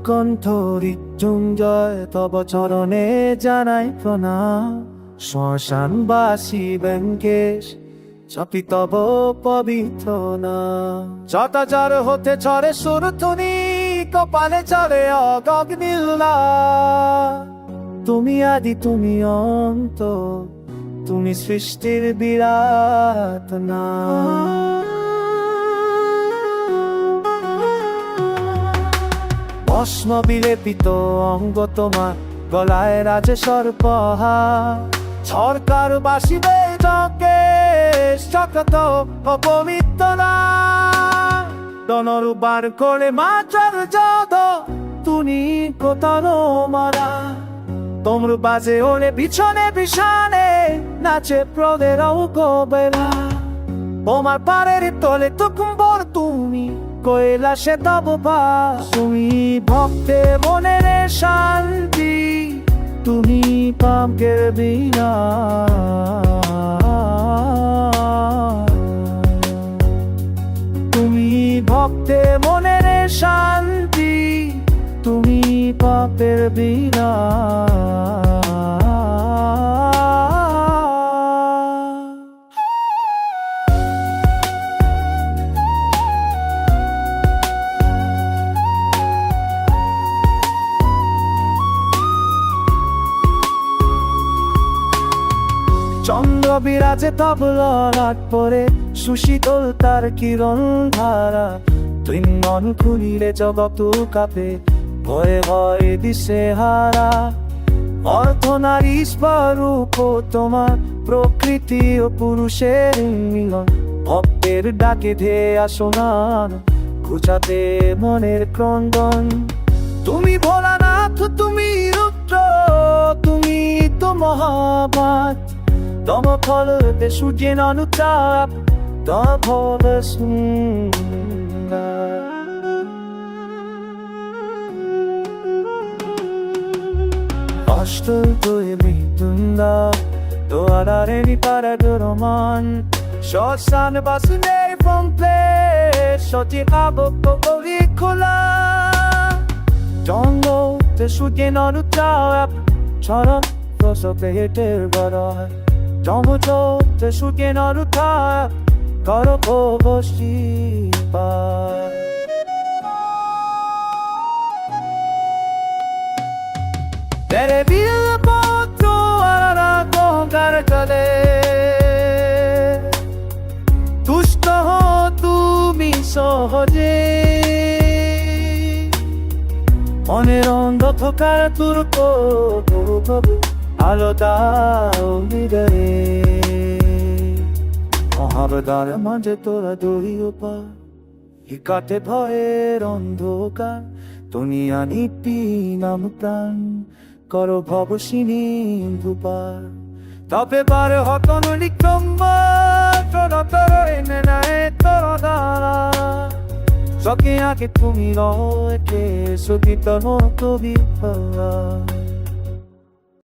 কণ্ঠ হৃত্যুঞ্জয় তব চরণে জানাই প্রণাম। শ্মশানবাসী ব্যঙ্কেশ জপি তব পবিত্র নাম। চটাচর হতে চরে সুরধুনি, কপালে চরে অগগ্নিল্লা। তুমি আদি তুমি অন্ত, তুমি সৃষ্টির বিরাট নাম। ভস্ম বিলেপিত অঙ্গ তোমার, গলায় রাজে সর্পহার। সরকার বাসিবে জকে শকত অপবিত্র নাম। দনরূপার করে মাচার যদ, তুমি কোতার মারা। তোমরু বাজে ওরে বিছনে বিছানে, নাচে প্রদের কবেলা। তোমার পারের তলে তুকুম্বর তুমি, কৈলাসে তব বাস। তুমি ভক্তে মনের শান্তি, তুমি পাপের বিনাশ। তুমি ভক্তে মনের শান্তি, তুমি পাপের বিনাশ। চন্দ্র বিরাজে তব ললাট পরে, সুশীতল তার কিরণ ধারা। তৃঙ্গন খুলিলে জগৎ কাঁপে, ভয়ে ভয়ে দিশে হারা। অর্ধনারী স্বরূপ তোমার, প্রকৃতি ও পুরুষের মিলন। ভক্তের ডাকে ধেয়ে আসনান, ঘুচাতে মনের ক্রন্দন। তুমি ভোলানাথ, তুমি রুদ্র, তুমি তো মহাভাত। তম ফলতে সূর্যের অনুতাপ, তম ফল সুন্দর। অষ্ট তুই মৃত্যুঞ্জা, তোয়ারে নিপারে রোমান। শ্মশান বাসুনে ফোনপ্লে, সচি আবক্ত করি খোলা। জঙ্গতে সূর্যের অনুতাপ, চরণ প্রসবে হেটের বড়। জমতে সূর্যের অনুতাপ, কর বসিবার। তেরে বিলপত্র আরা গঙ্গার জলে, তুষ্ট হো তুমি সহজে। মনের অন্ধকার তুর্ক আলো দাও হৃদয়ে। মহাবতার মাঝে তোরা দড়িও পা, কাটে ভয়ের অন্ধকার। দুনিয়া নিপি নাম প্রাণ, করো ভবসিনী ধুপার। তবে বার হতন সকে আগে তুমি রয়ে, সকিত মতো বিফলা।